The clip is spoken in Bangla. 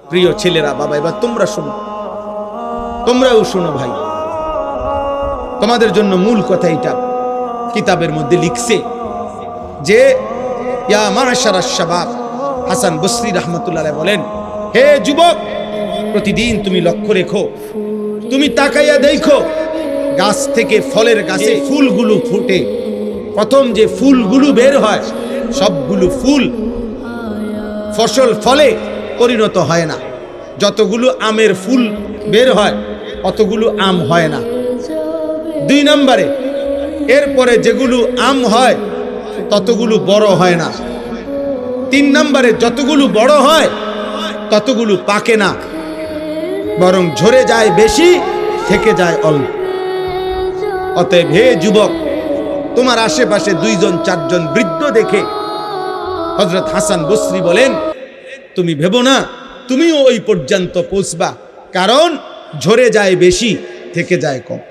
প্রিয় ছেলেরা, বাবা, এবার তোমরা শোনো, তোমরাও শোনো ভাই, তোমাদের জন্য মূল কথা এটা। কিতাবের মধ্যে লিখছে যে ইয়া মাশারাশ শাবাব, হাসান বসরি রাহমাতুল্লাহ আলাইহি বলেন, হে যুবক, প্রতিদিন তুমি লক্ষ্য রেখো, তুমি তাকাইয়া দেখো গাছ থেকে, ফলের গাছে ফুলগুলো ফুটে, প্রথম যে ফুলগুলো বের হয় সবগুলো ফুল ফসল ফলে পরিণত হয় না। যতগুলো আমের ফুল বের হয় অতগুলো আম হয় না। 2 নম্বরে, এরপরে যেগুলো আম হয় ততগুলো বড় হয় না। 3 নম্বরে, যতগুলো বড় হয় ততগুলো পাকে না, বরং ঝরে যায় বেশি, থেকে যায় অল্প। অতএব হে যুবক, তোমার আশেপাশে 2-4 বৃদ্ধ দেখে হযরত হাসান বসরি বলেন, তুমি ভেবো না তুমিও ওই পর্যন্ত পৌঁছবা, কারণ ঝরে যায় বেশি, থেকে যায় কম।